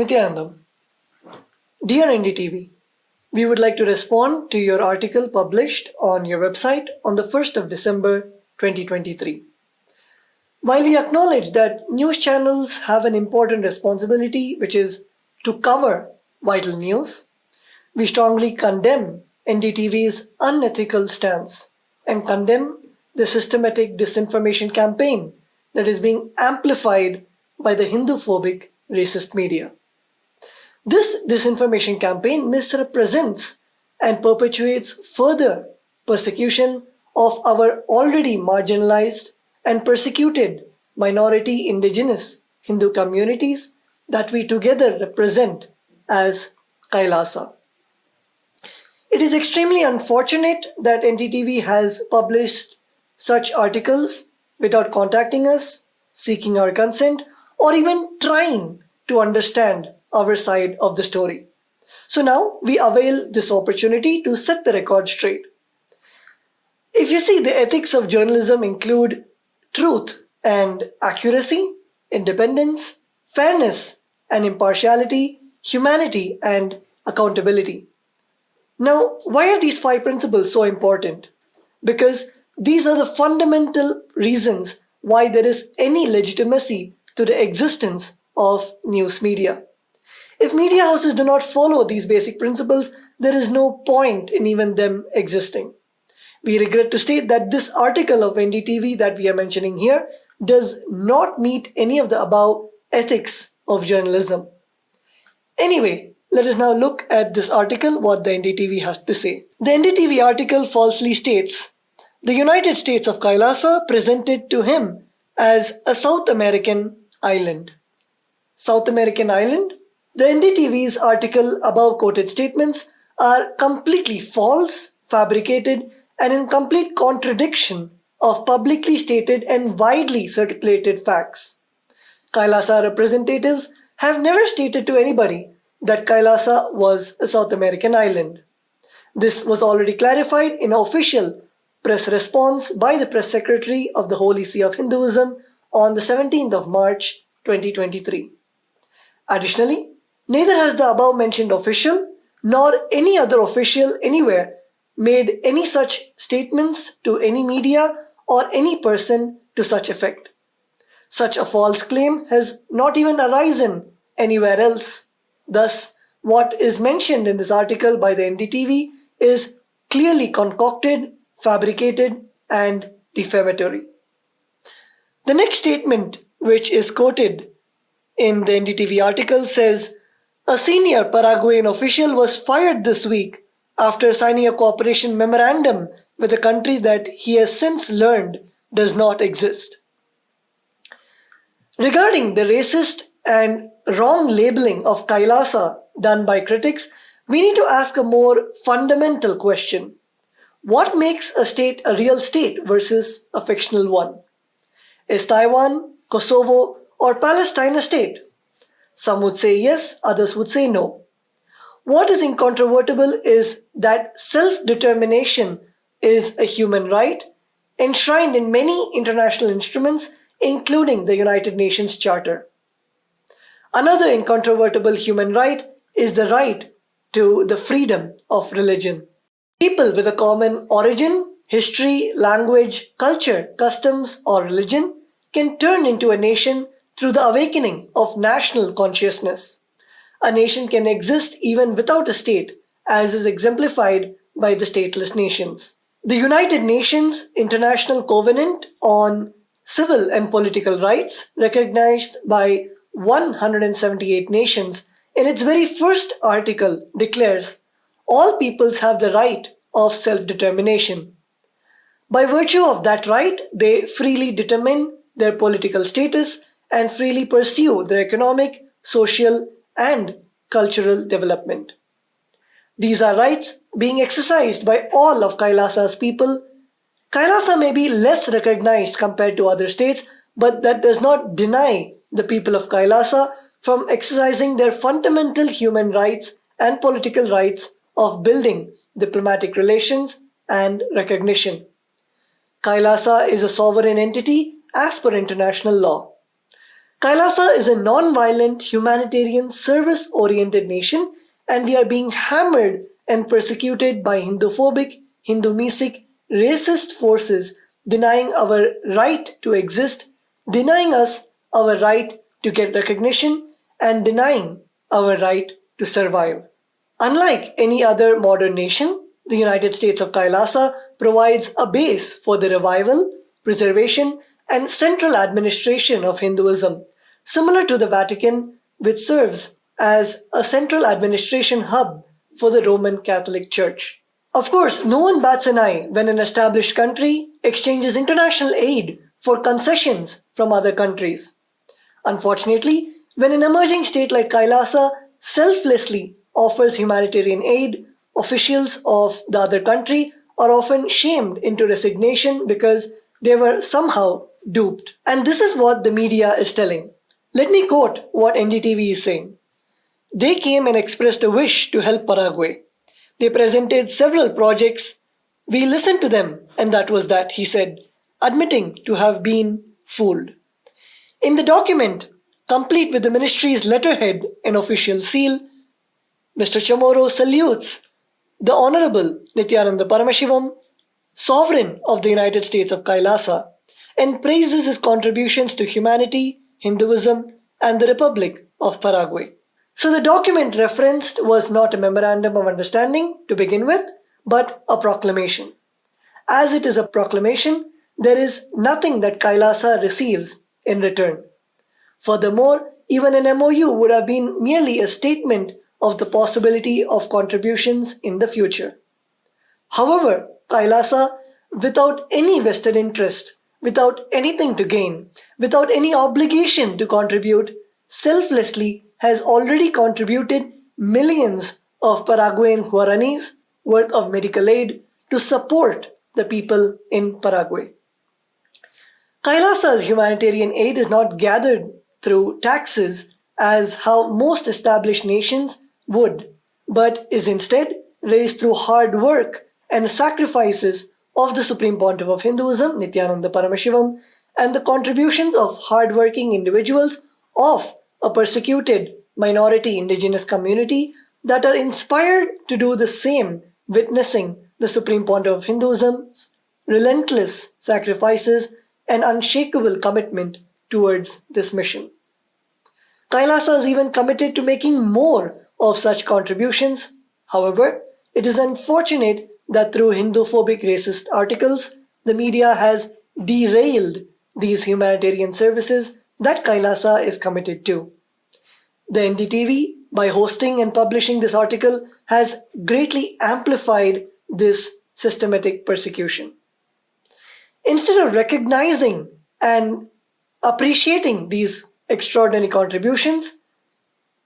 Nithyanandam. Dear NDTV, we would like to respond to your article published on your website on the 1st of December 2023. While we acknowledge that news channels have an important responsibility, which is to cover vital news, we strongly condemn NDTV's unethical stance and condemn the systematic disinformation campaign that is being amplified by the Hindu-phobic racist media. This disinformation campaign misrepresents and perpetuates further persecution of our already marginalized and persecuted minority indigenous Hindu communities that we together represent as KAILASA. It is extremely unfortunate that NDTV has published such articles without contacting us, seeking our consent, or even trying to understand our side of the story. So now we avail this opportunity to set the record straight. If you see, the ethics of journalism include truth and accuracy, independence, fairness and impartiality, humanity and accountability. Now, why are these 5 principles so important? Because these are the fundamental reasons why there is any legitimacy to the existence of news media. If media houses do not follow these basic principles, there is no point in even them existing. We regret to state that this article of NDTV that we are mentioning here does not meet any of the above ethics of journalism. Anyway, let us now look at this article, what the NDTV has to say. The NDTV article falsely states, the United States of KAILASA presented to him as a South American island. South American island? The NDTV's article above quoted statements are completely false, fabricated, and in complete contradiction of publicly stated and widely circulated facts. KAILASA representatives have never stated to anybody that KAILASA was a South American island. This was already clarified in an official press response by the press secretary of the Holy See of Hinduism on the 17th of March 2023. Additionally, neither has the above mentioned official nor any other official anywhere made any such statements to any media or any person to such effect. Such a false claim has not even arisen anywhere else. Thus, what is mentioned in this article by the NDTV is clearly concocted, fabricated, and defamatory. The next statement, which is quoted in the NDTV article, says, a senior Paraguayan official was fired this week after signing a cooperation memorandum with a country that he has since learned does not exist. Regarding the racist and wrong labeling of KAILASA done by critics, we need to ask a more fundamental question. What makes a state a real state versus a fictional one? Is Taiwan, Kosovo, or Palestine a state? Some would say yes, others would say no. What is incontrovertible is that self-determination is a human right enshrined in many international instruments, including the United Nations Charter. Another incontrovertible human right is the right to the freedom of religion. People with a common origin, history, language, culture, customs, or religion can turn into a nation through the awakening of national consciousness. A nation can exist even without a state, as is exemplified by the stateless nations. The United Nations International Covenant on Civil and Political Rights, recognized by 178 nations, in its very first article declares, all peoples have the right of self-determination. By virtue of that right, they freely determine their political status and freely pursue their economic, social, and cultural development. These are rights being exercised by all of KAILASA's people. KAILASA may be less recognized compared to other states, but that does not deny the people of KAILASA from exercising their fundamental human rights and political rights of building diplomatic relations and recognition. KAILASA is a sovereign entity as per international law. Kailasa is a non-violent, humanitarian, service-oriented nation, and we are being hammered and persecuted by Hinduphobic, Hindu-mesic, racist forces denying our right to exist, denying us our right to get recognition, and denying our right to survive. Unlike any other modern nation, the United States of Kailasa provides a base for the revival, preservation, and central administration of Hinduism, similar to the Vatican, which serves as a central administration hub for the Roman Catholic Church. Of course, no one bats an eye when an established country exchanges international aid for concessions from other countries. Unfortunately, when an emerging state like Kailasa selflessly offers humanitarian aid, officials of the other country are often shamed into resignation because they were somehow duped. And this is what the media is telling. Let me quote what NDTV is saying. They came and expressed a wish to help Paraguay. They presented several projects. We listened to them, and that was that, he said, admitting to have been fooled. In the document, complete with the ministry's letterhead and official seal, Mr. Chamorro salutes the Honorable Nithyananda Paramashivam, Sovereign of the United States of Kailasa, and praises his contributions to humanity, Hinduism, and the Republic of Paraguay. So the document referenced was not a memorandum of understanding to begin with, but a proclamation. As it is a proclamation, there is nothing that Kailasa receives in return. Furthermore, even an MOU would have been merely a statement of the possibility of contributions in the future. However, Kailasa, without any vested interest, without anything to gain, without any obligation to contribute, selflessly has already contributed millions of Paraguayan guaranis worth of medical aid to support the people in Paraguay. Kailasa's humanitarian aid is not gathered through taxes as how most established nations would, but is instead raised through hard work and sacrifices of the Supreme Pontiff of Hinduism, Nithyananda Paramashivam, and the contributions of hard-working individuals of a persecuted minority indigenous community that are inspired to do the same, witnessing the Supreme Pontiff of Hinduism's relentless sacrifices and unshakable commitment towards this mission. Kailasa is even committed to making more of such contributions. However, it is unfortunate that through Hinduphobic racist articles, the media has derailed these humanitarian services that Kailasa is committed to. The NDTV, by hosting and publishing this article, has greatly amplified this systematic persecution. Instead of recognizing and appreciating these extraordinary contributions,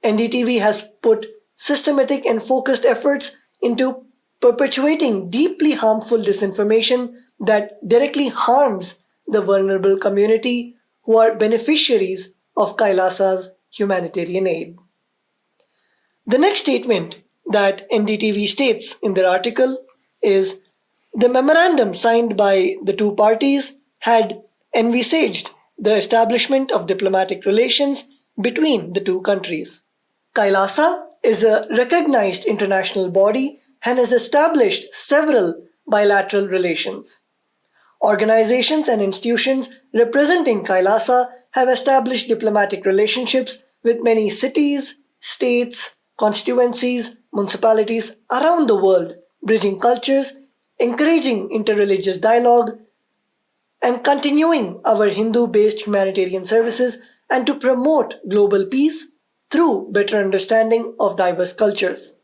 NDTV has put systematic and focused efforts into perpetuating deeply harmful disinformation that directly harms the vulnerable community who are beneficiaries of Kailasa's humanitarian aid. The next statement that NDTV states in their article is the memorandum signed by the two parties had envisaged the establishment of diplomatic relations between the two countries. Kailasa is a recognized international body and has established several bilateral relations. Organizations and institutions representing Kailasa have established diplomatic relationships with many cities, states, constituencies, municipalities around the world, bridging cultures, encouraging interreligious dialogue, and continuing our Hindu-based humanitarian services and to promote global peace through better understanding of diverse cultures.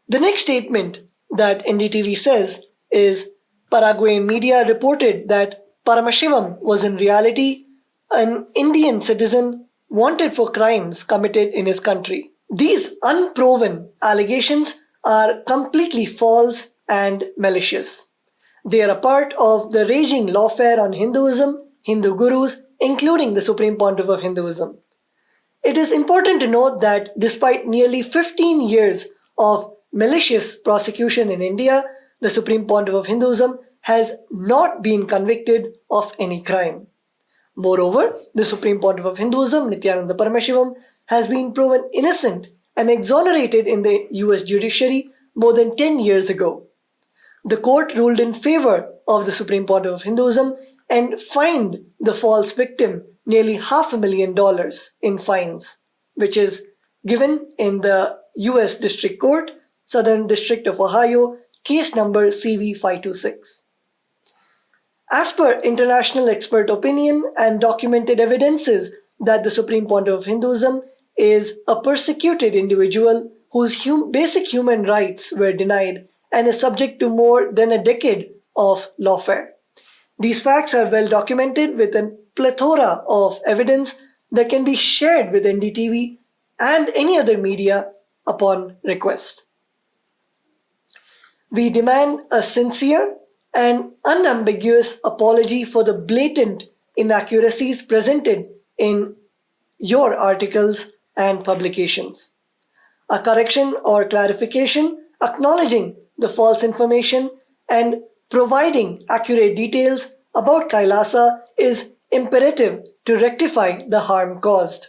The next statement that NDTV says is Paraguayan media reported that Paramashivam was in reality an Indian citizen wanted for crimes committed in his country. These unproven allegations are completely false and malicious. They are a part of the raging lawfare on Hinduism, Hindu gurus, including the Supreme Pontiff of Hinduism. It is important to note that despite nearly 15 years of malicious prosecution in India, the Supreme Pontiff of Hinduism has not been convicted of any crime. Moreover, the Supreme Pontiff of Hinduism, Nithyananda Paramashivam, has been proven innocent and exonerated in the US judiciary more than 10 years ago. The court ruled in favor of the Supreme Pontiff of Hinduism and fined the false victim nearly $500,000 in fines, which is given in the US District Court, Southern District of Ohio, case number CV526. As per international expert opinion and documented evidences that the Supreme Pontiff of Hinduism is a persecuted individual whose basic human rights were denied and is subject to more than a decade of lawfare. These facts are well documented with a plethora of evidence that can be shared with NDTV and any other media upon request. We demand a sincere and unambiguous apology for the blatant inaccuracies presented in your articles and publications. A correction or clarification acknowledging the false information and providing accurate details about KAILASA is imperative to rectify the harm caused.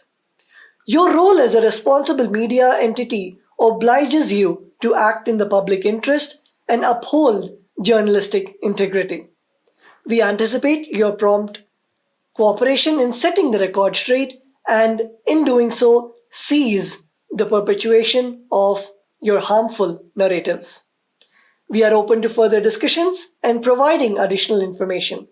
Your role as a responsible media entity obliges you to act in the public interest and uphold journalistic integrity. We anticipate your prompt cooperation in setting the record straight and, in doing so, cease the perpetuation of your harmful narratives. We are open to further discussions and providing additional information.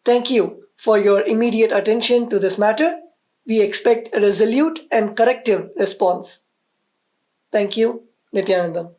Thank you for your immediate attention to this matter. We expect a resolute and corrective response. Thank you, Nithyanandam.